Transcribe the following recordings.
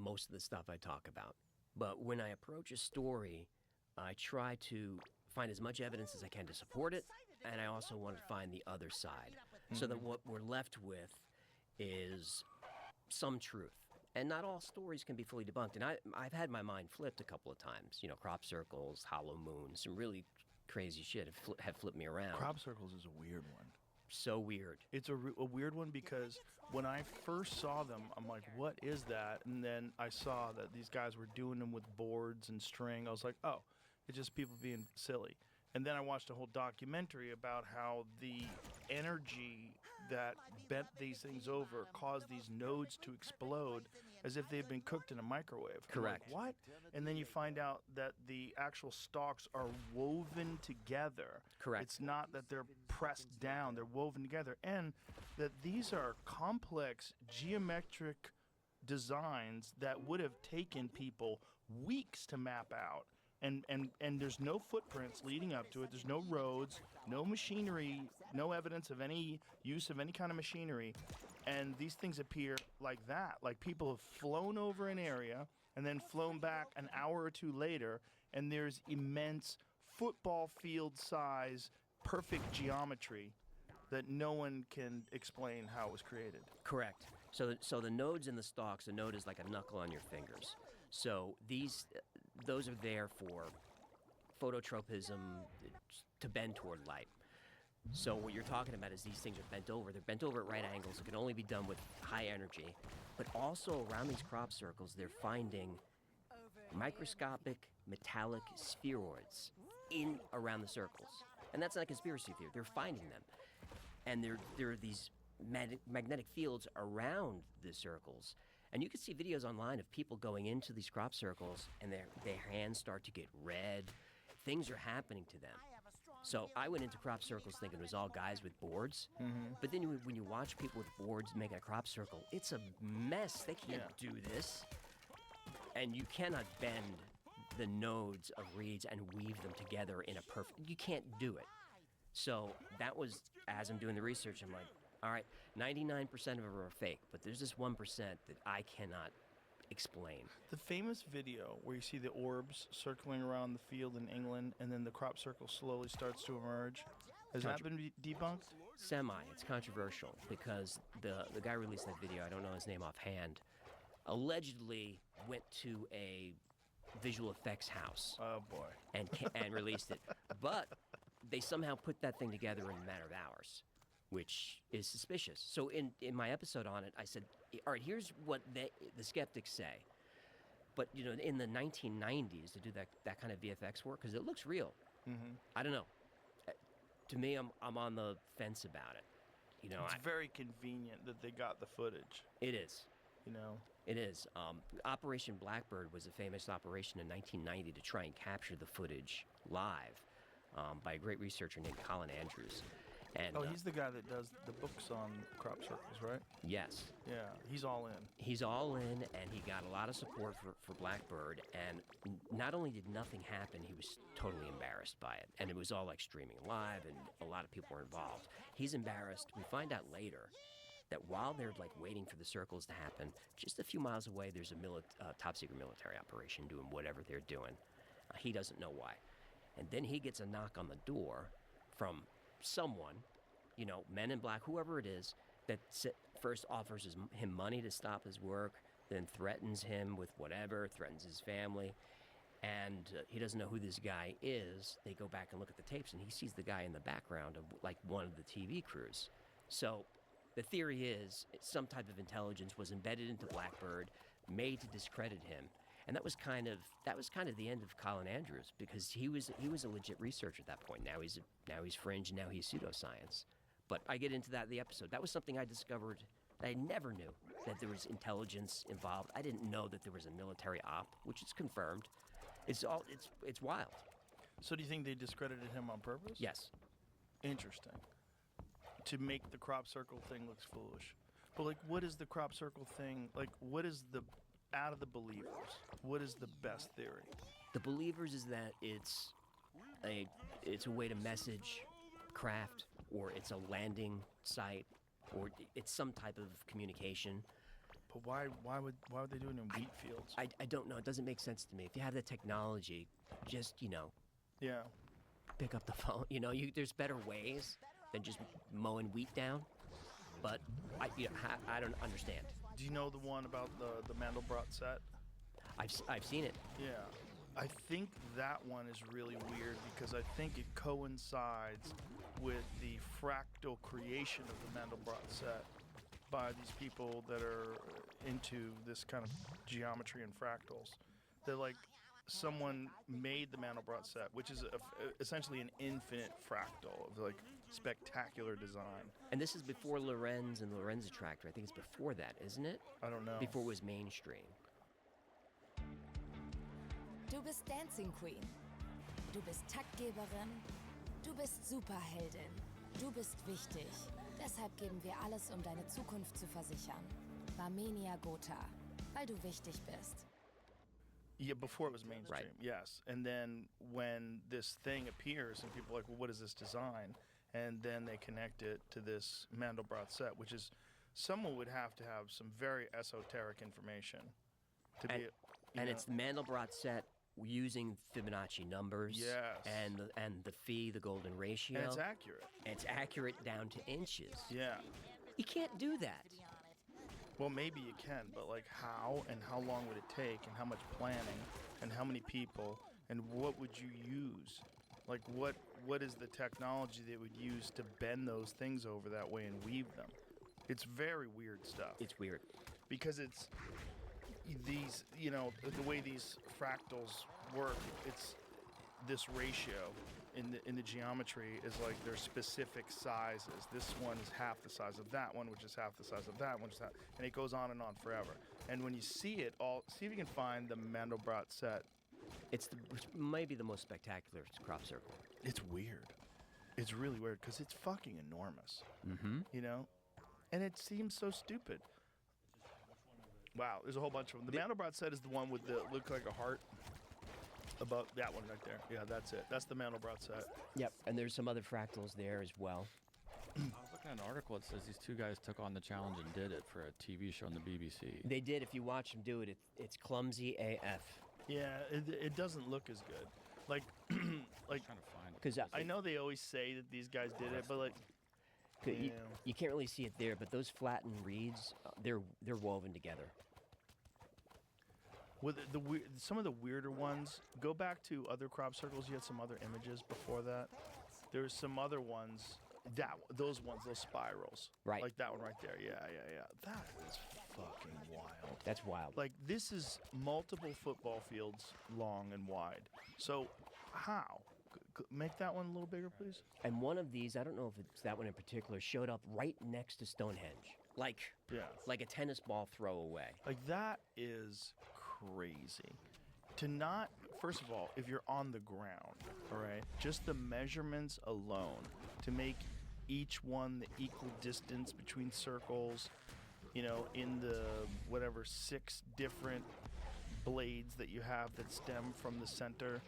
most of the stuff I talk about. But when I approach a story, I try to find as much evidence as I can to support it, and I also want to find the other side, so that what we're left with is some truth. And not all stories can be fully debunked. And I've had my mind flipped a couple of times. Crop circles, hollow moons, some really crazy shit have flipped me around. Crop circles is a weird one. So weird. It's a weird one because when I first saw them, I'm like, what is that? And then I saw that these guys were doing them with boards and string. I was like, oh, it's just people being silly. And then I watched a whole documentary about how the energy that bent these things over caused these nodes to explode as if they had been cooked in a microwave. Correct. I'm like, what? And then you find out that the actual stalks are woven together. Correct. It's not that they're pressed down, they're woven together. And that these are complex geometric designs that would have taken people weeks to map out. And there's no footprints leading up to it. There's no roads, no machinery, no evidence of any use of any kind of machinery. And these things appear like that. Like people have flown over an area and then flown back an hour or two later, and there's immense football field size, perfect geometry that no one can explain how it was created. Correct. So the nodes in the stalks, a node is like a knuckle on your fingers. So those are there for phototropism, to bend toward light. So what you're talking about is these things are bent over. They're bent over at right angles. It can only be done with high energy. But also around these crop circles, they're finding microscopic metallic spheroids in around the circles. And that's not a conspiracy theory. They're finding them. And there are these magnetic fields around the circles. And you can see videos online of people going into these crop circles and their hands start to get red. Things are happening to them. So I went into crop circles thinking it was all guys with boards. Mm-hmm. But then when you watch people with boards making a crop circle, it's a mess. They can't do this. And you cannot bend the nodes of reeds and weave them together in a perfect... You can't do it. So that was, as I'm doing the research, I'm like, all right, 99% of them are fake, but there's this 1% that I cannot explain. The famous video where you see the orbs circling around the field in England and then the crop circle slowly starts to emerge, has that been debunked? Semi. It's controversial because the guy released that video, I don't know his name offhand, allegedly went to a visual effects house. Oh, boy. And released it. But they somehow put that thing together in a matter of hours, which is suspicious. So in my episode on it, I said, all right, here's what the skeptics say. But, in the 1990s, to do that kind of VFX work, because it looks real. Mm-hmm. I don't know. To me, I'm on the fence about it. It's very convenient that they got the footage. It is. It is. Operation Blackbird was a famous operation in 1990 to try and capture the footage live by a great researcher named Colin Andrews. And, he's the guy that does the books on crop circles, right? Yes. Yeah, he's all in. He's all in, and he got a lot of support for Blackbird. And not only did nothing happen, he was totally embarrassed by it. And it was all like streaming live, and a lot of people were involved. He's embarrassed. We find out later that while they're waiting for the circles to happen, just a few miles away, there's a top secret military operation doing whatever they're doing. He doesn't know why. And then he gets a knock on the door from someone, Men in Black, whoever it is, that first offers him money to stop his work, then threatens him with whatever, threatens his family. And he doesn't know who this guy is. They go back and look at the tapes, and he sees the guy in the background of one of the TV crews. So the theory is some type of intelligence was embedded into Blackbird, made to discredit him, and that was kind of the end of Colin Andrews, because he was a legit researcher at that point. Now he's fringe, and now he's pseudoscience. But I get into that in the episode. That was something I discovered that I never knew, that there was intelligence involved. I didn't know that there was a military op, which is confirmed. It's wild. So do you think they discredited him on purpose? Yes. Interesting. To make the crop circle thing look foolish. But what is the crop circle thing? What is out of the believers, what is the best theory? The believers is that it's a way to message craft, or it's a landing site, or it's some type of communication. But why would they do it in wheat fields? I don't know. It doesn't make sense to me. If you have the technology, just, Yeah. pick up the phone. There's better ways than just mowing wheat down. But I don't understand. Do you know the one about the Mandelbrot set? I've seen it. Yeah. I think that one is really weird because I think it coincides with the fractal creation of the Mandelbrot set by these people that are into this kind of geometry and fractals. They're like, someone made the Mandelbrot set, which is essentially an infinite fractal of like spectacular design. And this is before Lorenz and the Lorenz Attractor. I think it's before that, isn't it? I don't know. Before it was mainstream. Du bist Dancing Queen. Du bist Taktgeberin. Du bist Superheldin. Du bist wichtig. Deshalb geben wir alles, um deine Zukunft zu versichern. Barmenia Gotha. Weil du wichtig bist. Yeah, before it was mainstream, Right. yes. And then when this thing appears and people are like, well, what is this design? And then they connect it to this Mandelbrot set, which is, someone would have to have some very esoteric information to be, And it's the Mandelbrot set using Fibonacci numbers. Yes. And the phi, the golden ratio. and it's accurate. It's accurate down to inches. Yeah. You can't do that. Well, maybe you can, but like how and how long would it take and how much planning and how many people and what would you use? Like what is the technology they would use to bend those things over that way and weave them? It's very weird stuff. It's weird. Because it's these, the way these fractals work, it's this ratio in the geometry is like there's specific sizes. This one is half the size of that one, which is half the size of that one, and it goes on and on forever. And when you see it all, see if you can find the Mandelbrot set. It might be the most spectacular crop circle. It's weird. It's really weird because it's fucking enormous. Mm-hmm. And it seems so stupid. Wow, there's a whole bunch of them. The Mandelbrot set is the one with the look like a heart. About that one right there. Yeah, that's it. That's the Mandelbrot set. Yep. And there's some other fractals there as well. I was looking at an article that says these two guys took on the challenge and did it for a TV show on the BBC. They did. If you watch them do it, it's clumsy AF. Yeah, it doesn't look as good. Like, like Trying to find it. Because I know they always say that these guys did it, but like, yeah. you can't really see it there, but those flattened reeds, they're woven together. with some of the weirder ones, go back to other crop circles. You had some other images before that. There's some other ones. Those spirals. Right. Like that one right there. Yeah. That is fucking wild. That's wild. Like, this is multiple football fields long and wide. So, how? Make that one a little bigger, please. And one of these, I don't know if it's that one in particular, showed up right next to Stonehenge. Like a tennis ball throw away. Like, that is crazy. To not, first of all, if you're on the ground, all right, just the measurements alone to make each one the equal distance between circles, in the whatever 6 different blades that you have that stem from the center,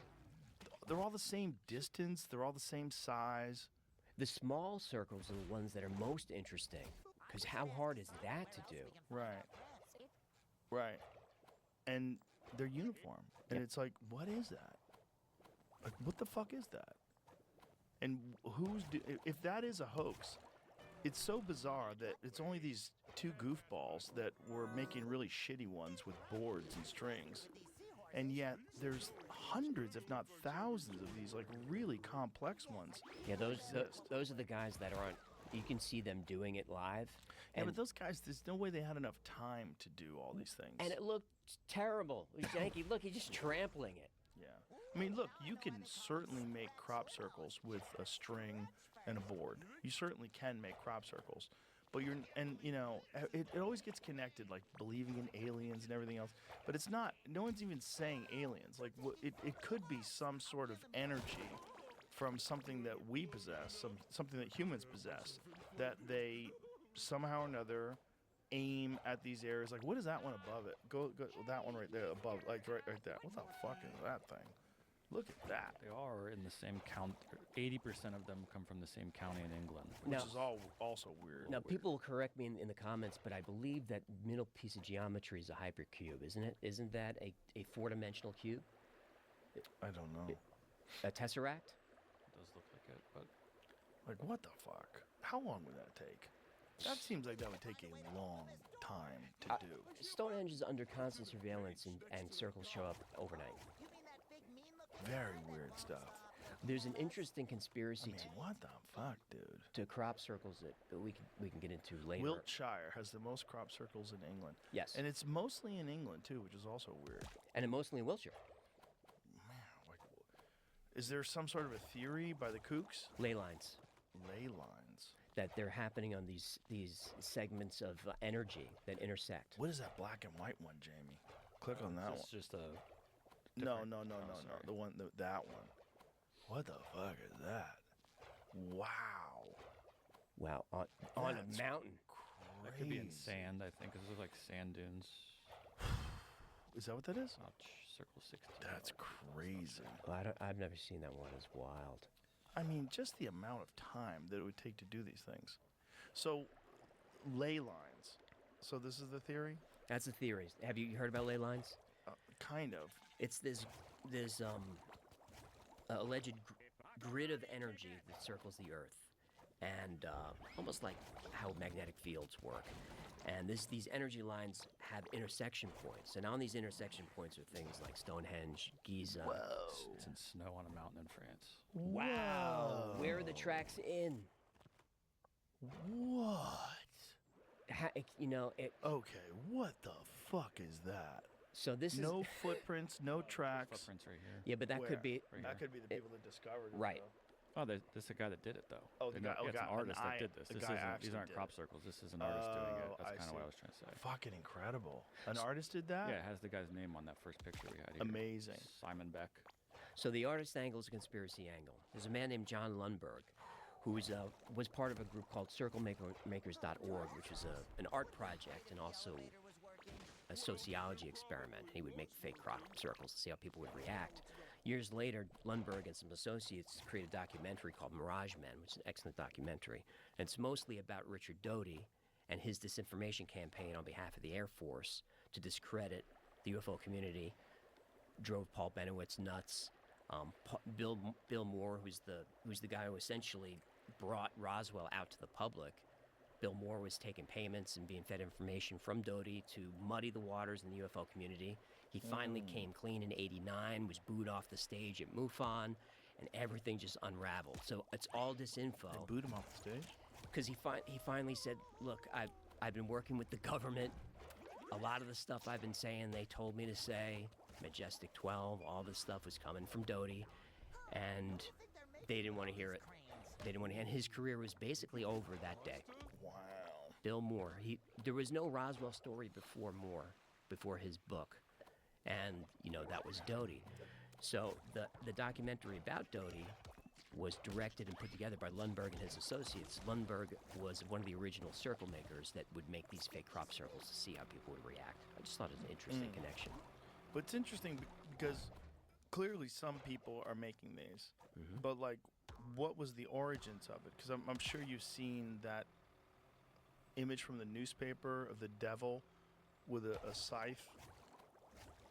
they're all the same distance, they're all the same size. The small circles are the ones that are most interesting, because how hard is that to do? Right. And they're uniform. And Yep. it's like, what is that? Like, what the fuck is that? And if that is a hoax, it's so bizarre that it's only these 2 goofballs that were making really shitty ones with boards and strings. And yet there's hundreds, if not thousands, of these like really complex ones. Yeah, those exist. are the guys that aren't. You can see them doing it live. Yeah, And, but those guys, there's no way they had enough time to do all these things. and it looked terrible. Yankee, look, he's just trampling it. Yeah. I mean, look, you can certainly make crop circles with a string and a board. You certainly can make crop circles. But it always gets connected, like believing in aliens and everything else. But it's not, no one's even saying aliens. Like, it could be some sort of energy from something that we possess, something that humans possess, that they somehow or another aim at these areas. Like, what is that one above it? Go that one right there above, like right there. What the fuck is that thing? Look at that. They are in the same count. 80% of them come from the same county in England. Which Now- is also weird. Now, people will correct me in the comments, but I believe that middle piece of geometry is a hypercube, isn't it? Isn't that a four-dimensional cube? I don't know. A tesseract? It does look like it, but Like, what the fuck? How long would that take? That seems like that would take a long time to do. Stonehenge is under constant surveillance, and circles show up overnight. Very weird stuff. There's an interesting I conspiracy mean, what the fuck, dude? to crop circles that we can get into later. Wiltshire has the most crop circles in England. Yes, And it's mostly in England, too, which is also weird. and mostly in Wiltshire. Man, like, is there some sort of a theory by the kooks? Ley lines Ley lines. that they're happening on these segments of energy that intersect. What is that black and white one, Jamie? Click on that one. it's just a. No, different- no, no, oh, no, no. sorry. The one, that one. What the fuck is that? Wow. Wow, on That's a mountain. That could be in Crazy. sand, I think. 'Cause it looks like sand dunes. Is that what that is? Circle 16. That's crazy. I've never seen that one. It's wild. I mean, just the amount of time that it would take to do these things. So, ley lines. So this is the theory? That's the theory. Have you heard about ley lines? Kind of. It's this alleged grid of energy that circles the Earth, and almost like how magnetic fields work. And these energy lines have intersection points, and on these intersection points are things like Stonehenge, Giza. It's in snow on a mountain in France. Wow! Where are the Whoa. tracks in? What? Okay, what the fuck is that? So this is No footprints, no tracks. Footprints right here. yeah, but that Where? could be Right That here. could be the people that discovered it. Right. though. Oh, this is the guy that did it, though. Oh, the They're guy- not- oh, yeah, it's guy- an artist an that eye- did this. the This guy isn't. actually These aren't did crop it. circles. This is an artist doing it. Oh, That's I kind of see. what I was trying to say. Fucking incredible. An artist did that? Yeah, it has the guy's name on that first picture we had here. Amazing. Simon Beck. So the artist angle is a conspiracy angle. There's a man named John Lundberg, who was part of a group called CircleMakers.org, which was an art project and also a sociology experiment. He would make fake crop circles to see how people would react. Years later, Lundberg and some associates created a documentary called Mirage Men, which is an excellent documentary. And it's mostly about Richard Doty and his disinformation campaign on behalf of the Air Force to discredit the UFO community, drove Paul Benowitz nuts. Bill Moore, who's the guy who essentially brought Roswell out to the public. Bill Moore was taking payments and being fed information from Doty to muddy the waters in the UFO community. He finally came clean in '89, was booed off the stage at MUFON, and everything just unraveled. So it's all disinfo. They booed him off the stage? Because he finally said, "Look, I've been working with the government. A lot of the stuff I've been saying, they told me to say. Majestic 12, all this stuff was coming from Doty, and they didn't want to hear it. They didn't want to. And his career was basically over that day. Wow. Bill Moore. There was no Roswell story before his book, and that was Doty. So the documentary about Doty was directed and put together by Lundberg and his associates. Lundberg was one of the original circle makers that would make these fake crop circles to see how people would react. I just thought it was an interesting connection. But it's interesting because clearly some people are making these. But, like, what was the origins of it? Because I'm sure you've seen that image from the newspaper of the devil with a scythe.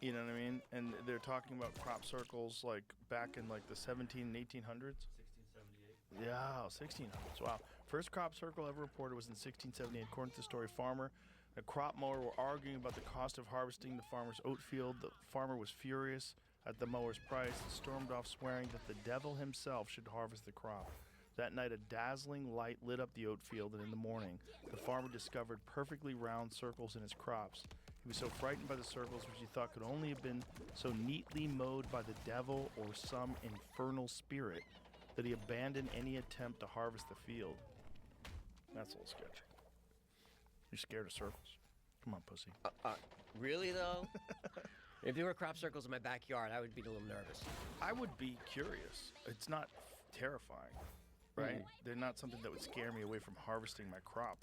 You know what I mean? And they're talking about crop circles, like, back in, like, the 17 and 1800s. 1678. Yeah, 1600s. Wow. First crop circle ever reported was in 1678. According to the story, farmer and crop mower were arguing about the cost of harvesting the farmer's oat field. The farmer was furious at the mower's price and stormed off, swearing that the devil himself should harvest the crop. That night, a dazzling light lit up the oat field, and in the morning, the farmer discovered perfectly round circles in his crops. He was so frightened by the circles, which he thought could only have been so neatly mowed by the devil or some infernal spirit, that he abandoned any attempt to harvest the field. That's a little sketchy. You're scared of circles? Come on, pussy. Really though? If there were crop circles in my backyard, I would be a little nervous. I would be curious. It's not terrifying, right? They're not something that would scare me away from harvesting my crop.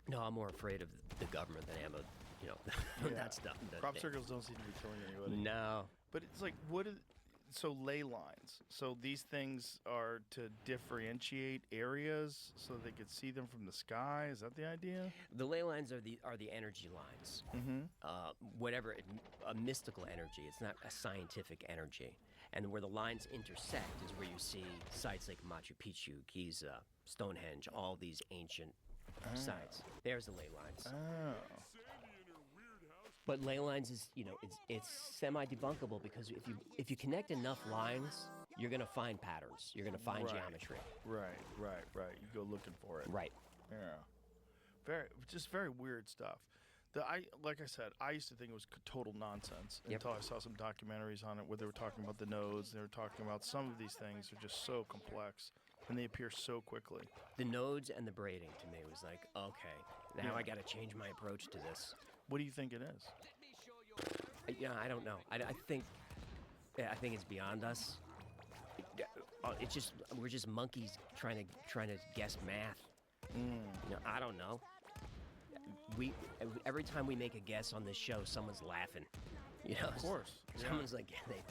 No, I'm more afraid of the government than I am of Yeah. that stuff. Crop circles don't seem to be killing anybody. No. But it's like, what is so ley lines. So these things are to differentiate areas so they could see them from the sky. Is that the idea? The ley lines are the energy lines. Whatever a mystical energy. It's not a scientific energy. And where the lines intersect is where you see sites like Machu Picchu, Giza, Stonehenge, all these ancient sites. There's the ley lines. Oh. But ley lines is, it's semi-debunkable because if you connect enough lines, you're gonna find patterns. You're gonna find Right. geometry. Right. You go looking for it. Right. Yeah. Just very weird stuff. Like I said, I used to think it was total nonsense until I saw some documentaries on it where they were talking about the nodes. They were talking about some of these things are just so complex and they appear so quickly. The nodes and the braiding to me was like, okay, now I got to change my approach to this. What do you think it is? I don't know. I think it's beyond us. It's just we're just monkeys trying to guess math. I don't know. Every time we make a guess on this show, someone's laughing. Of course. Someone's like, they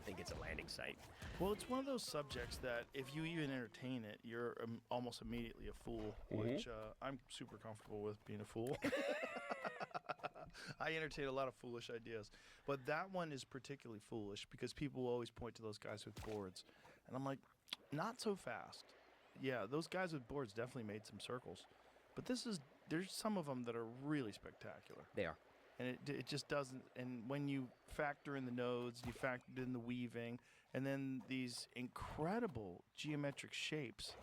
think it's a landing site. Well, it's one of those subjects that if you even entertain it, you're almost immediately a fool, which I'm super comfortable with being a fool. I entertain a lot of foolish ideas. But that one is particularly foolish because people will always point to those guys with boards. And I'm like, not so fast. Yeah, those guys with boards definitely made some circles. But there's some of them that are really spectacular. They are. And it just doesn't. And when you factor in the nodes, you factor in the weaving, and then these incredible geometric shapes,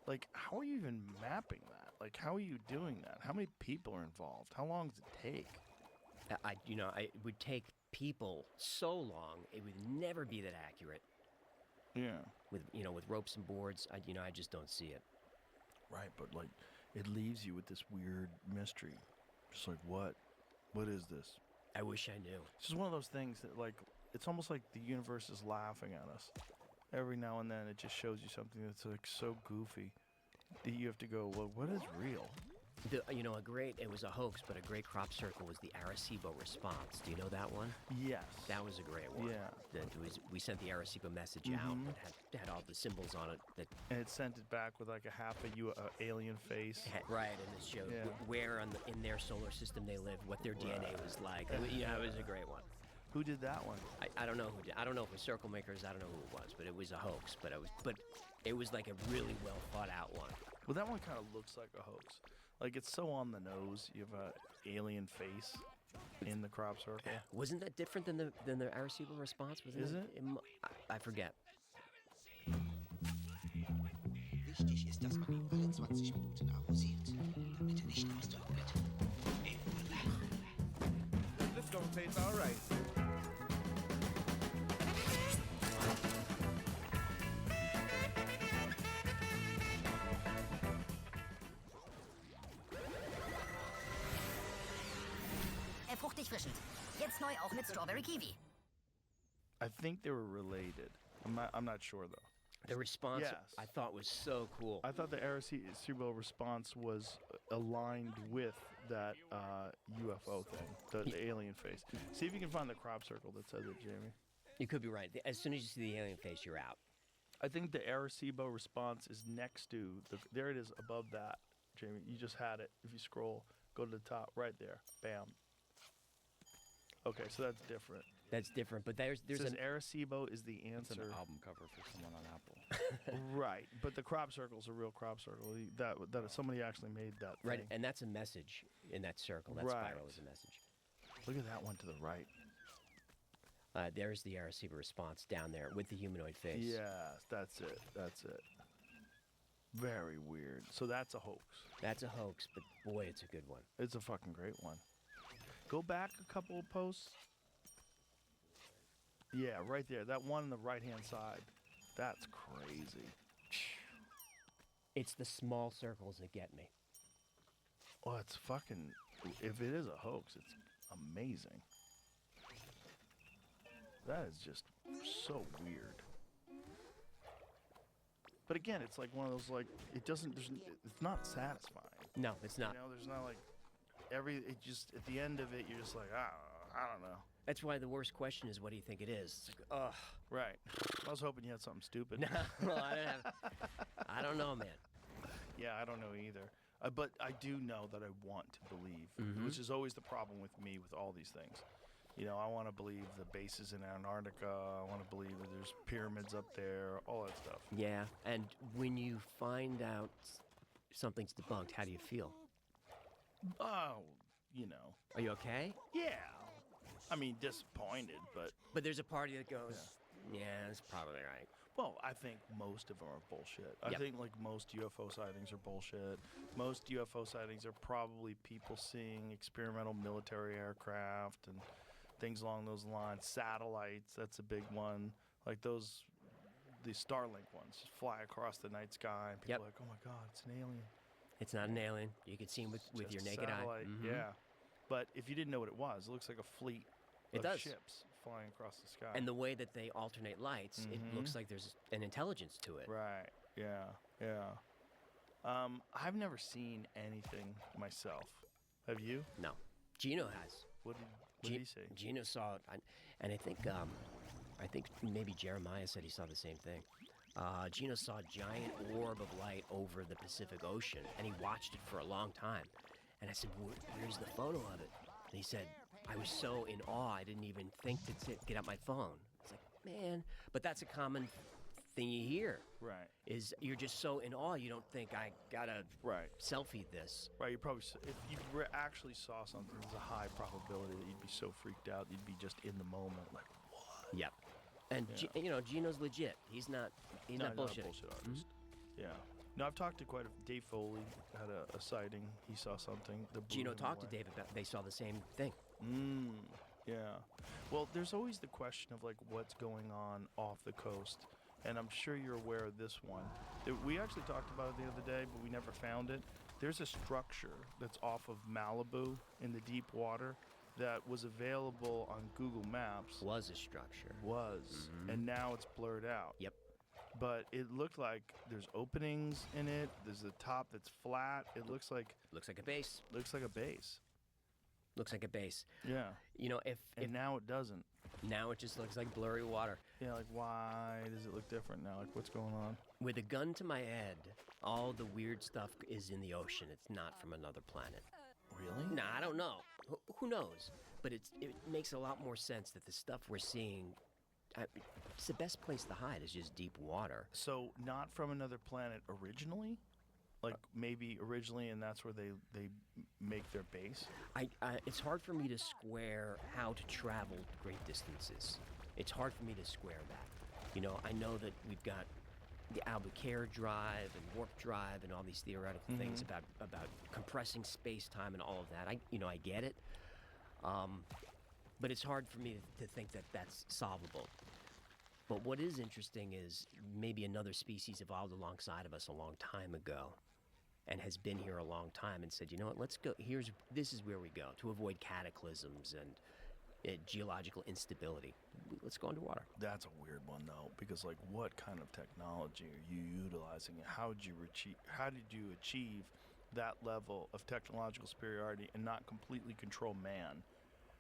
like how are you even mapping that? Like how are you doing that? How many people are involved? How long does it take? It would take people so long. It would never be that accurate. Yeah. With ropes and boards, I just don't see it. Right, but like it leaves you with this weird mystery. Just like what is this? I wish I knew. It's just one of those things that like it's almost like the universe is laughing at us. Every now and then it just shows you something that's like so goofy that you have to go, well, what is real? It was a hoax, but a great crop circle was the Arecibo response. Do you know that one? Yes. That was a great one. Yeah. We sent the Arecibo message out that had all the symbols on it. And it sent it back with like a half alien face. Right, and it showed where in their solar system they lived, what their DNA was like. It was a great one. Who did that one? I don't know who did. I don't know if it was Circle Makers. I don't know who it was, but it was a hoax. But it was like a really well thought out one. Well, that one kind of looks like a hoax. Like it's so on the nose. You have a alien face in the crop circle. Wasn't that different than the Arecibo response? Is it? I forget. Wichtig ist, dass man ihn alle 20 Minuten arrosiert, damit nicht austrocknet. This don't taste all right. Fruchtig frischend. Jetzt neu auch mit Strawberry Kiwi. I think they were related. I'm not sure though. The response Yes. I thought was so cool. I thought the Arecibo response was aligned with that UFO thing, the alien face. See if you can find the crop circle that says it, Jamie. You could be right. As soon as you see the alien face, you're out. I think the Arecibo response is next to there it is above that, Jamie. You just had it. If you scroll, go to the top, right there. Bam. Okay, so that's different. That's different, but there's It says Arecibo is the It's answer. an album cover for someone on Apple. Right, but the crop circle's a real crop circle. That somebody actually made that. right, thing. and that's a message in that circle. That Right. spiral is a message. Look at that one to the right. There's the Arecibo response down there with the humanoid face. Yes, that's it. That's it. Very weird. So that's a hoax. That's a hoax, but boy, it's a good one. It's a fucking great one. Go back a couple of posts. Yeah, right there. That one on the right-hand side. That's crazy. It's the small circles that get me. Oh, it's fucking... If it is a hoax, it's amazing. That is just so weird. But again, it's like one of those, like, it doesn't... It's not satisfying. No, it's not. You know, there's not like... It just... At the end of it, you're just like, I don't know. That's why the worst question is, what do you think it is? It's like, ugh. Right. I was hoping you had something stupid. No, I don't know, man. Yeah, I don't know either. But I do know that I want to believe, which is always the problem with me with all these things. You know, I want to believe the bases in Antarctica. I want to believe that there's pyramids up there, all that stuff. Yeah, and when you find out something's debunked, how do you feel? Oh, you know. Are you okay? Yeah. I mean, disappointed, but... But there's a party that goes, yeah, that's probably right. Well, I think most of them are bullshit. I Yep. think, like, most UFO sightings are bullshit. Most UFO sightings are probably people seeing experimental military aircraft and things along those lines. Satellites, that's a big one. Like those, the Starlink ones, just fly across the night sky. And people Yep. are like, oh my God, it's an alien. It's not an alien. You can see him with Just your a naked eye. satellite, Mhm. Yeah. But if you didn't know what it was, it looks like a fleet It of does. ships flying across the sky. And the way that they alternate lights, it looks like there's an intelligence to it. Right. Yeah. Yeah. I've never seen anything myself. Have you? No. Gino has. What did he say? Gino saw it, and I think maybe Jeremiah said he saw the same thing. Gino saw a giant orb of light over the Pacific Ocean, and he watched it for a long time. And I said, "Where's the photo of it?" And he said, "I was so in awe, I didn't even think to get out my phone." It's like, man, but that's a common thing you hear. Right. Is you're just so in awe, you don't think I gotta Right. selfie this. Right. You probably, if you actually saw something, there's a high probability that you'd be so freaked out, you'd be just in the moment, like, what? Yep. And Gino's legit. He's not Not bullshit. a bullshit artist. Yeah. No, I've talked to Dave Foley had a sighting. He saw something. that blew Gino him talked to away. David about they saw the same thing. Yeah. Well, there's always the question of like what's going on off the coast, and I'm sure you're aware of this one. We actually talked about it the other day, but we never found it. There's a structure that's off of Malibu in the deep water that was available on Google Maps. Was a structure. And now it's blurred out. Yep. But it looked like there's openings in it. There's a top that's flat. It looks like Looks like a base. a base. Looks like a base. Yeah. You know, if Now it doesn't. now it just looks like blurry water. Yeah, like why does it look different now? Like what's going on? With a gun to my head, all the weird stuff is in the ocean. It's not from another planet. Really? Nah, I don't know. Who knows? But it makes a lot more sense that the stuff we're seeing, it's the best place to hide is just deep water. So not from another planet originally? Like maybe originally, and that's where they make their base? It's hard for me to square how to travel great distances. It's hard for me to square that. You know, I know that we've got the Albuquerque drive and warp drive and all these theoretical things about compressing space-time and all of that. I get it. But it's hard for me to think that that's solvable. But what is interesting is maybe another species evolved alongside of us a long time ago and has been here a long time and said, you know what, let's go, this is where we go to avoid cataclysms and geological instability. Let's go underwater. That's a weird one though, because like what kind of technology are you utilizing? How did you achieve that level of technological superiority and not completely control man?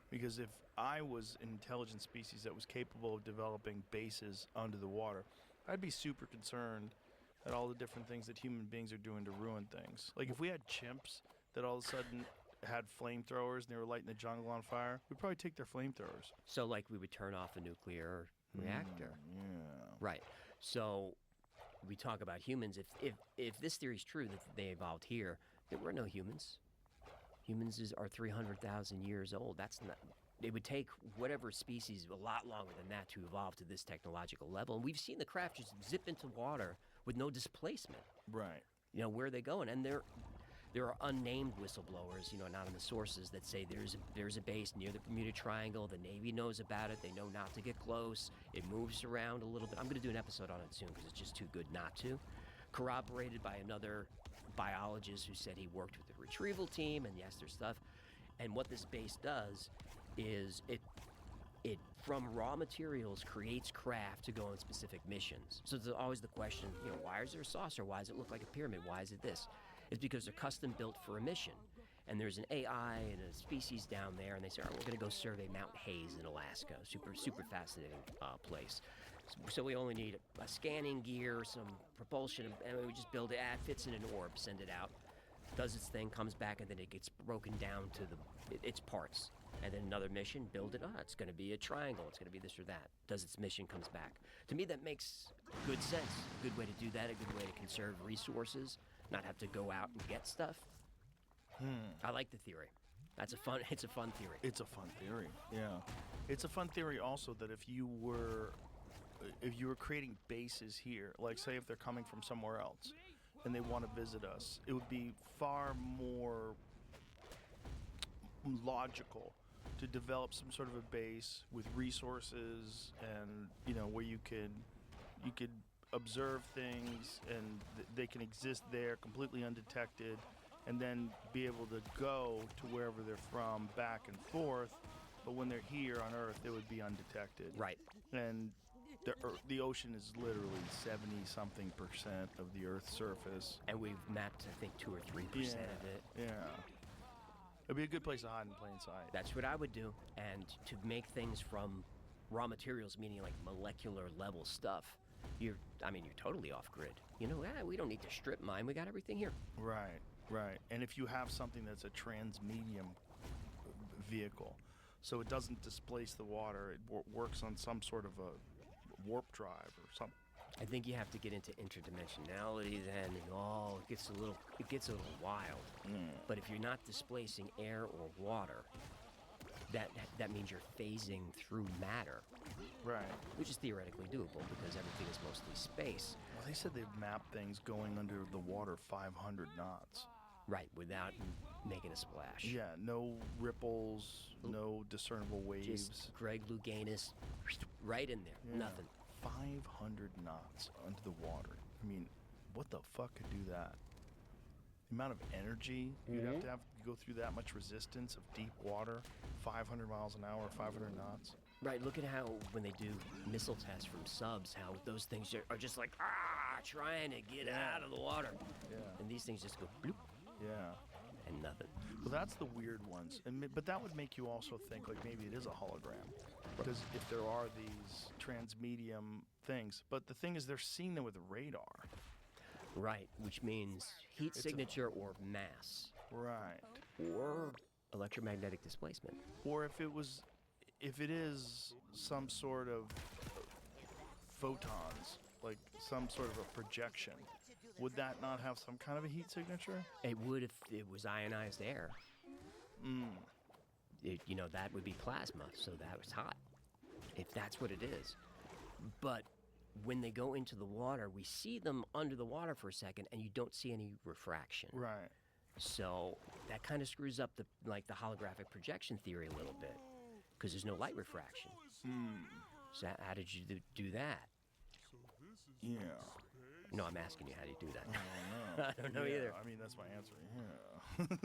Because if I was an intelligent species that was capable of developing bases under the water, I'd be super concerned at all the different things that human beings are doing to ruin things. Like if we had chimps that all of a sudden had flamethrowers and they were lighting the jungle on fire, we'd probably take their flamethrowers. So like we would turn off a nuclear reactor. Yeah. Right. So we talk about humans. If this theory is true that they evolved here, there were no humans. Humans are 300,000 years old. That's not. It would take whatever species a lot longer than that to evolve to this technological level. And we've seen the craft just zip into water with no displacement. Right. You know, where are they going? And there are unnamed whistleblowers, you know, not in the sources, that say there's a base near the Bermuda Triangle. The Navy knows about it. They know not to get close. It moves around a little bit. I'm going to do an episode on it soon because it's just too good not to. Corroborated by another biologist who said he worked with the retrieval team, and yes, there's stuff. And what this base does is it from raw materials creates craft to go on specific missions. So there's always the question, you know, why is there a saucer? Why does it look like a pyramid? Why is it this? It's because they're custom built for a mission. And there's an AI and a species down there, and they say, all right, we're going to go survey Mount Hayes in Alaska. Super fascinating place. So we only need a scanning gear, some propulsion, and we just build it. It fits in an orb, send it out, does its thing, comes back, and then it gets broken down to its parts. And then another mission, build it. It's going to be a triangle. It's going to be this or that. Does its mission, comes back. To me, that makes good sense. A good way to do that, a good way to conserve resources, not have to go out and get stuff. I like the theory. It's a fun theory. It's a fun theory. Yeah, it's a fun theory also that if you were creating bases here, like say if they're coming from somewhere else and they want to visit us, it would be far more logical to develop some sort of a base with resources and where you could observe things and they can exist there completely undetected, and then be able to go to wherever they're from back and forth. But when they're here on Earth, they would be undetected. Right. And the ocean is literally 70-something% of the Earth's surface. And we've mapped, I think, 2 or 3% of it. Yeah. It'd be a good place to hide in plain sight. That's what I would do. And to make things from raw materials, meaning like molecular level stuff, you're totally off grid. We don't need to strip mine. We got everything here. Right. And if you have something that's a transmedium vehicle, so it doesn't displace the water, it works on some sort of a warp drive or something. I think you have to get into interdimensionality then, and it gets a little wild. But if you're not displacing air or water, that means you're phasing through matter. Right. Which is theoretically doable because everything is mostly space. Well, they said they've mapped things going under the water 500 knots. Right, without making a splash. Yeah, no ripples, no discernible waves. Just Greg Louganis, right in there, nothing. 500 knots under the water. I mean, what the fuck could do that? The amount of energy you'd have to go through that much resistance of deep water, 500 miles an hour, 500 knots. Right, look at how when they do missile tests from subs, how those things are just like, trying to get out of the water. Yeah. And these things just go bloop. Yeah. And nothing. Well, that's the weird ones. But that would make you also think like maybe it is a hologram. Because if there are these transmedium things. But the thing is they're seeing them with radar. Right, which means heat signature or mass. Right. Or electromagnetic displacement. Or if it is some sort of photons, like some sort of a projection, would that not have some kind of a heat signature? It would if it was ionized air. That would be plasma, so that was hot. If that's what it is. But when they go into the water, we see them under the water for a second, and you don't see any refraction. Right. So that kind of screws up the holographic projection theory a little bit, because there's no light refraction. So how did you do that? Yeah. No, I'm asking you how do you do that. I don't know. I don't know either. I mean, that's my answer. Yeah.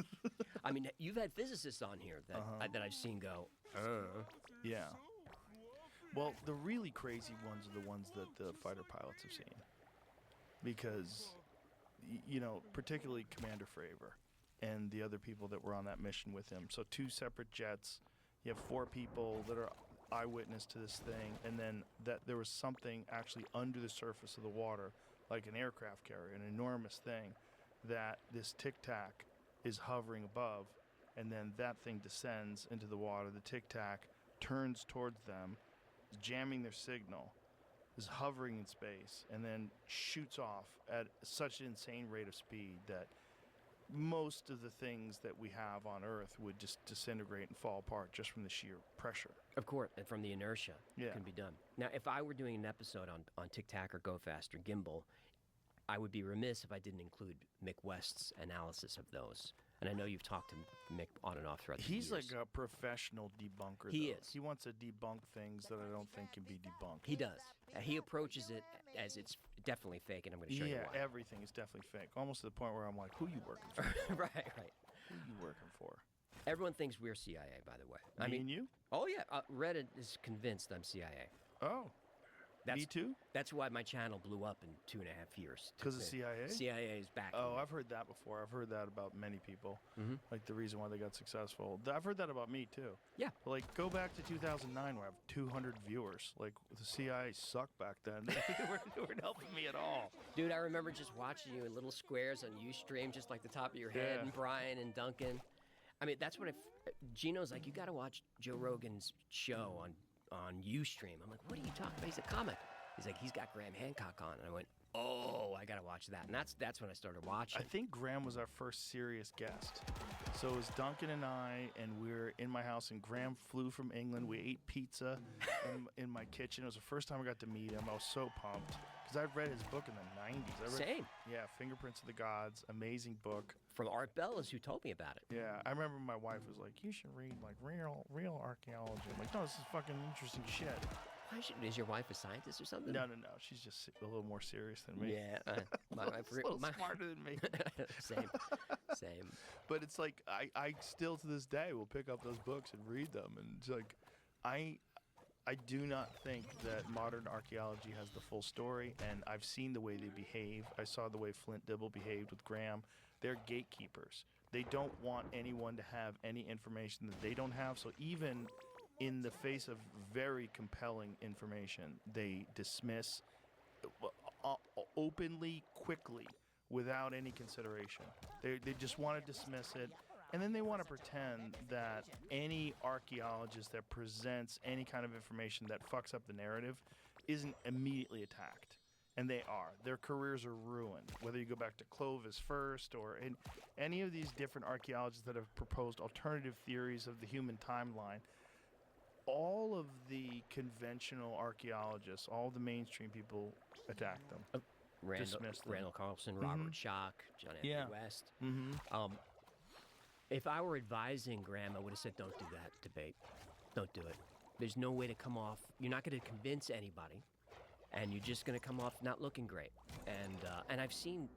I mean, you've had physicists on here that I've seen go, Yeah. Well, the really crazy ones are the ones that the fighter pilots have seen. Because, particularly Commander Fravor and the other people that were on that mission with him. So 2 separate jets. You have 4 people that are eyewitness to this thing. And then that there was something actually under the surface of the water, like an aircraft carrier, an enormous thing, that this Tic Tac is hovering above. And then that thing descends into the water. The Tic Tac turns towards them, jamming their signal, is hovering in space, and then shoots off at such an insane rate of speed that most of the things that we have on Earth would just disintegrate and fall apart just from the sheer pressure. Of course, and from the inertia, Yeah. it can be done. Now, if I were doing an episode on Tic Tac or Go Fast or Gimbal, I would be remiss if I didn't include Mick West's analysis of those. And I know you've talked to Mick on and off throughout the years. He's like a professional debunker. He though. is. He wants to debunk things that I don't think can be debunked. He does. He approaches it as it's definitely fake, and I'm going to show you why. Everything is definitely fake. Almost to the point where I'm like, who you working for? right. Who you working for? Everyone thinks we're CIA, by the way. Me and you? Oh, yeah. Reddit is convinced I'm CIA. Oh. Me too? That's why my channel blew up in 2.5 years. 'Cause of CIA? CIA is back. Oh, I've heard that before. I've heard that about many people. Like the reason why they got successful. I've heard that about me too. Yeah. Like go back to 2009 where I have 200 viewers. Like the CIA sucked back then. they weren't helping me at all. Dude, I remember just watching you in little squares on Ustream, just like the top of your head, Yeah. and Brian and Duncan. I mean, that's what Gino's like, you got to watch Joe Rogan's show on Ustream. I'm like, what are you talking about? He's a comic. He's like, he's got Graham Hancock on. And I went, oh, I got to watch that. And that's when I started watching. I think Graham was our first serious guest. So it was Duncan and I, and we were in my house, and Graham flew from England. We ate pizza in my kitchen. It was the first time I got to meet him. I was so pumped because I'd read his book in the 90s. Same. Yeah, Fingerprints of the Gods, amazing book. From Art Bell is who told me about it. Yeah, I remember my wife was like, "You should read like real archaeology." I'm like, "No, this is fucking interesting shit." Is your wife a scientist or something? No. She's just a little more serious than me. Yeah. My wife, a little smarter than me. Same. But it's like I still to this day will pick up those books and read them, and it's like I do not think that modern archaeology has the full story, and I've seen the way they behave. I saw the way Flint Dibble behaved with Graham. They're gatekeepers. They don't want anyone to have any information that they don't have. So even in the face of very compelling information, they dismiss openly, quickly, without any consideration. They just want to dismiss it. And then they want to pretend that any archaeologist that presents any kind of information that fucks up the narrative isn't immediately attacked. And they are. Their careers are ruined. Whether you go back to Clovis first or in any of these different archaeologists that have proposed alternative theories of the human timeline, all of the conventional archaeologists, all the mainstream people attack them. Dismiss them. Randall Carlson, Robert Schoch, John Anthony Yeah. West. Mm-hmm. If I were advising Graham, I would have said, don't do that debate. Don't do it. There's no way to come off. You're not going to convince anybody, and you're just going to come off not looking great. And I've seen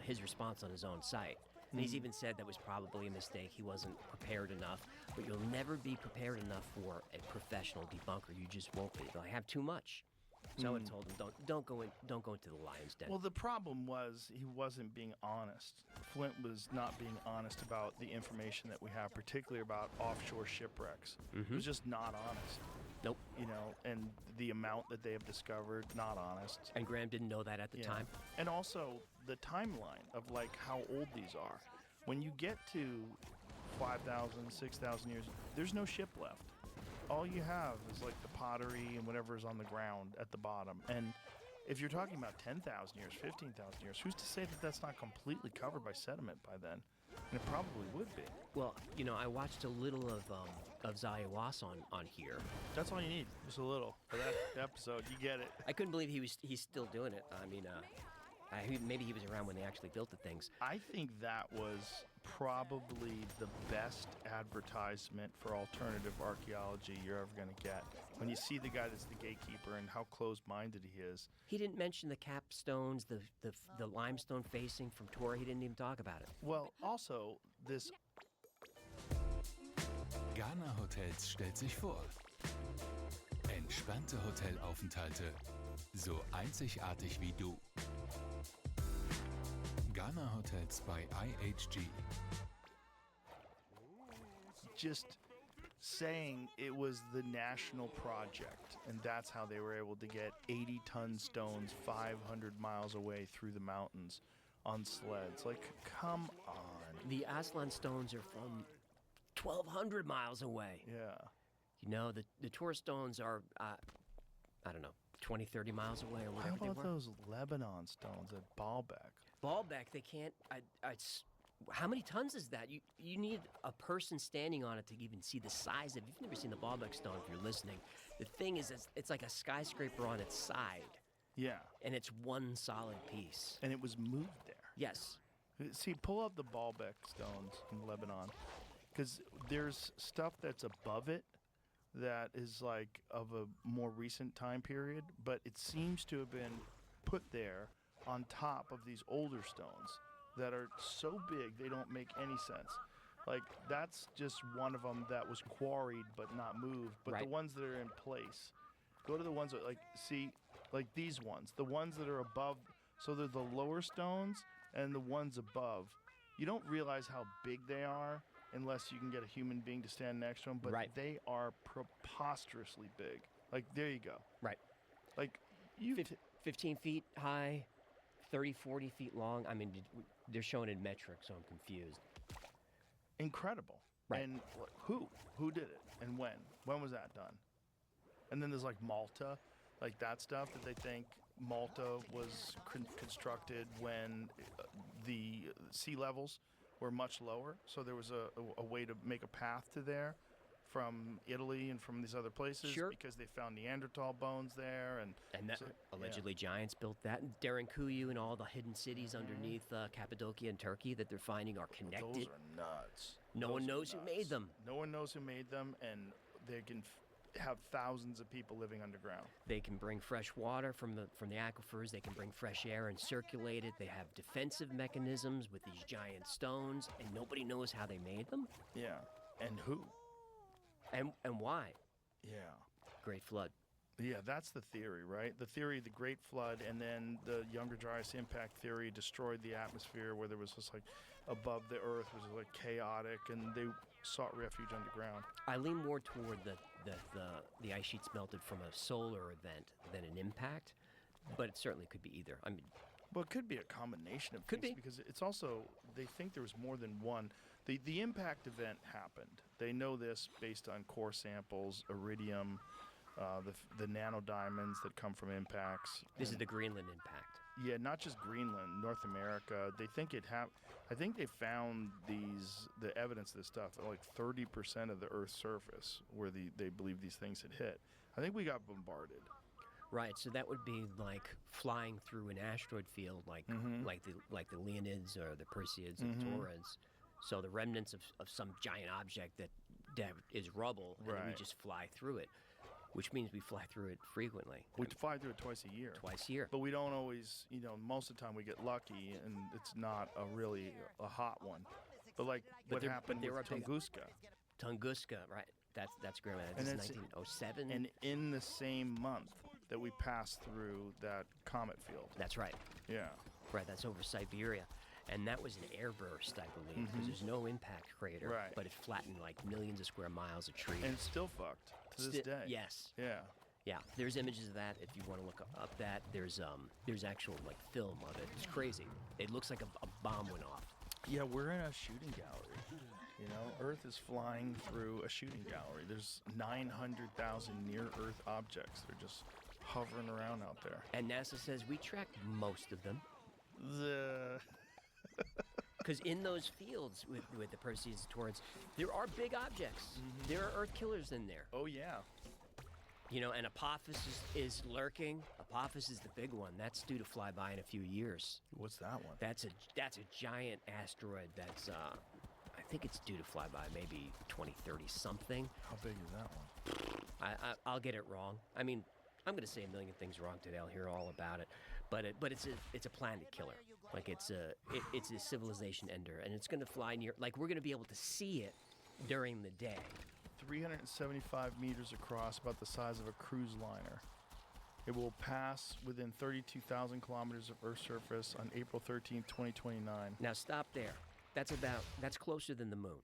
his response on his own site. And he's even said that was probably a mistake. He wasn't prepared enough. But you'll never be prepared enough for a professional debunker. You just won't be. They'll have too much. So I told him, don't go into the lion's den. Well, the problem was he wasn't being honest. Flint was not being honest about the information that we have, particularly about offshore shipwrecks. He was just not honest. Nope. You know, and the amount that they have discovered, not honest. And Graham didn't know that at the time. And also the timeline of like how old these are. When you get to 5,000, 6,000 years, there's no ship left. All you have is like the pottery and whatever's on the ground at the bottom. And if you're talking about 10,000 years, 15,000 years, who's to say that that's not completely covered by sediment by then? And it probably would be. Well, you know, I watched a little of Zayawas on here. That's all you need, just a little for that episode. You get it. I couldn't believe he's still doing it. I mean, maybe he was around when they actually built the things. I think that was probably the best advertisement for alternative archaeology you're ever going to get. When you see the guy that's the gatekeeper and how closed-minded he is. He didn't mention the capstones, the limestone facing from Tora. He didn't even talk about it. Well, also, this... Ghana Hotels stellt sich vor. Entspannte Hotelaufenthalte, so einzigartig wie du. Ghana Hotels by IHG. Just saying it was the national project, and that's how they were able to get 80-ton stones 500 miles away through the mountains on sleds. Like, come on. The Aslan stones are from 1,200 miles away. Yeah. You know, the Tora stones are, I don't know, 20, 30 miles away or whatever How they about were. those Lebanon stones at Baalbek? Baalbek, they can't. How many tons is that? You need a person standing on it to even see the size of it. You've never seen the Baalbek stone if you're listening. The thing is, it's like a skyscraper on its side, Yeah. and it's one solid piece. And it was moved there. Yes. See, pull up the Baalbek stones in Lebanon, because there's stuff that's above it that is like of a more recent time period, but it seems to have been put there on top of these older stones that are so big they don't make any sense. Like, that's just one of them that was quarried but not moved. But Right. the ones that are in place Go to the ones that like these ones, the ones that are above. So they're the lower stones and the ones above. You don't realize how big they are unless you can get a human being to stand next to them. But Right. they are preposterously big. Like there you go. Right. Like you. 15 feet high, 30, 40 feet long. I mean, they're showing in metric, so I'm confused. Incredible. Right. And who did it and when? When was that done? And then there's like Malta, like that stuff that they think Malta was constructed when the sea levels were much lower. So there was a way to make a path to there from Italy and from these other places Sure. because they found Neanderthal bones there and And that, so- allegedly giants built that. And Derinkuyu and all the hidden cities Mm-hmm. underneath Cappadocia and Turkey that they're finding are connected. Those are nuts. No one Those are knows who made nuts. them. No one knows who made them, and they can have thousands of people living underground. They can bring fresh water from the aquifers. They can bring fresh air and circulate it. They have defensive mechanisms with these giant stones, and nobody knows how they made them Yeah. And who? and why. Yeah. Great flood. Yeah, that's the theory, right? The theory, the Great Flood, and then the Younger Dryas impact theory destroyed the atmosphere where there was just like above the earth was like chaotic, and they sought refuge underground. I lean more toward the ice sheets melted from a solar event than an impact, but it certainly could be either. I mean, Well, it could be a combination of Could things be. because it's also they think there was more than one. The impact event happened. They know this based on core samples, iridium, the nanodiamonds that come from impacts. this is and- the Greenland impact. Yeah, not just Greenland, North America. They think I think they found the evidence of this stuff at like 30% of the Earth's surface where they believe these things had hit. I think we got bombarded. Right, so that would be like flying through an asteroid field, like the Leonids or the Perseids and Taurids. So the remnants of some giant object that is rubble, and then we Right. just fly through it, which means we fly through it frequently, We fly through it twice a year. twice a year. But we don't always, most of the time we get lucky and it's not a hot one. But like what happened there with are big- Tunguska. Tunguska, right? That's great. And This is it's- 1907. And in the same month that we passed through that comet field. That's right. Yeah. Right, that's over Siberia. And that was an airburst, I believe, because there's no impact crater, Right. but it flattened like millions of square miles of trees. And it's still fucked to this day. Yes. Yeah. Yeah, there's images of that if you want to look up that. There's actual like film of it. It's crazy. It looks like a bomb went off. Yeah, we're in a shooting gallery. Earth is flying through a shooting gallery. There's 900,000 near-Earth objects. They're just hovering around out there. And NASA says we tracked most of them The because in those fields with the Perseids and Taurids, there are big objects. There are Earth killers in there. oh yeah, And Apophis is lurking. Apophis is the big one. That's due to fly by in a few years. what's that one? That's a giant asteroid. That's I think it's due to fly by maybe 2030 something. How big is that one? I'll get it wrong. I mean, I'm going to say a million things wrong today. I'll hear all about it. But it's a planet killer. Like it's a civilization ender, and it's going to fly near. Like we're going to be able to see it during the day. 375 meters across, about the size of a cruise liner. It will pass within 32,000 kilometers of Earth's surface on April 13th, 2029. Now stop there. That's closer than the moon.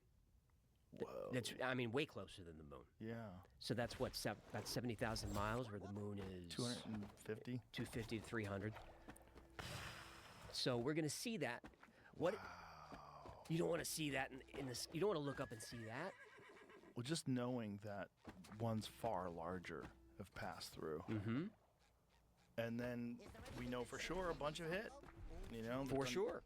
Whoa. That's way closer than the moon. Yeah. So that's what that's 70,000 miles, where the moon is 250. 250 to 300. So we're gonna see that. What? You don't want to see that in this. You don't want to look up and see that. Well, just knowing that ones far larger have passed through. Mm-hmm. And then we know for sure a bunch of hit. For sure.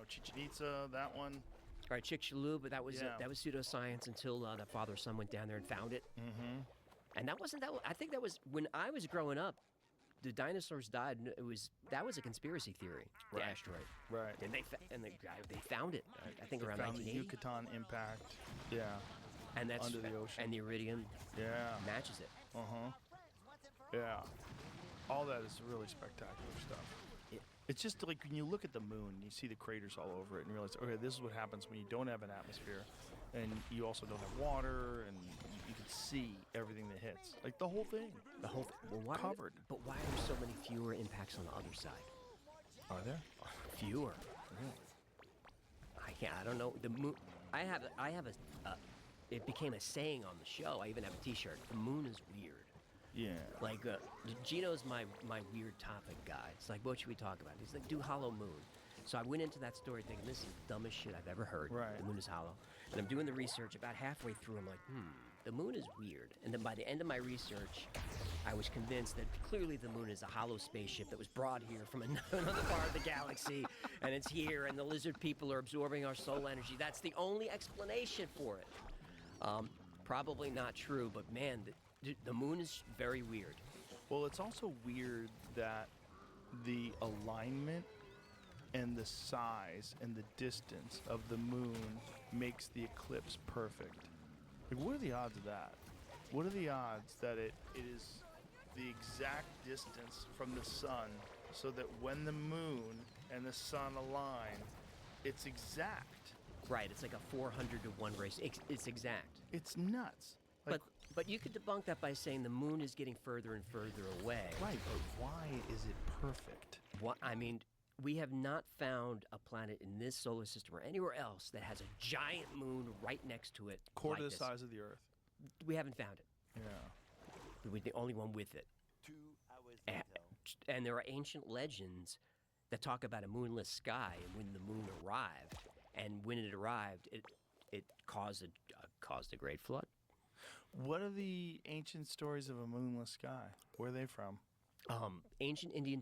Chichen Itza, that one. All right, Chicxulub, but that was Yeah. pseudoscience until the father or son went down there and found it. Mm-hmm. And that wasn't that. I think that was when I was growing up. The dinosaurs died. And that was a conspiracy theory. The Right. asteroid. Right. And they found it. I think around Found the 1980. Yucatan impact. Yeah. And that's under the ocean. And the iridium Yeah. matches it. Uh-huh. Yeah. All that is really spectacular stuff. It's just like when you look at the moon, you see the craters all over it and realize, okay, this is what happens when you don't have an atmosphere. and you also don't have water, and you can see everything that hits, like the whole thing. The whole well, why, Covered. But why are there so many fewer impacts on the other side? Are there? Fewer. I don't know. The moon. I have a. It became a saying on the show. I even have a T-shirt. The moon is weird. Yeah. Like Gino's my weird topic guy. It's like, what should we talk about? He's like, do Hollow Moon. So I went into that story thinking this is the dumbest shit I've ever heard. Right. The moon is hollow. And I'm doing the research. About halfway through, I'm like, the moon is weird. And then by the end of my research, I was convinced that clearly the moon is a hollow spaceship that was brought here from another part of the galaxy, and it's here, and the lizard people are absorbing our soul energy. That's the only explanation for it. Probably not true, but man, the moon is very weird. Well, it's also weird that the alignment and the size and the distance of the moon makes the eclipse perfect. Like, what are the odds of that? What are the odds that it is the exact distance from the sun so that when the moon and the sun align, it's exact? Right, it's like a 400 to 1 race. It's exact. It's nuts. Like, But you could debunk that by saying the moon is getting further and further away. right, but why is it perfect? What I mean, we have not found a planet in this solar system or anywhere else that has a giant moon right next to it. Quarter like the this. size of the Earth. We haven't found it. Yeah. We're the only one with it. 2 hours And there are ancient legends that talk about a moonless sky and when the moon arrived. And when it arrived, it caused a great flood. What are the ancient stories of a moonless sky? Where are they from? Ancient Indian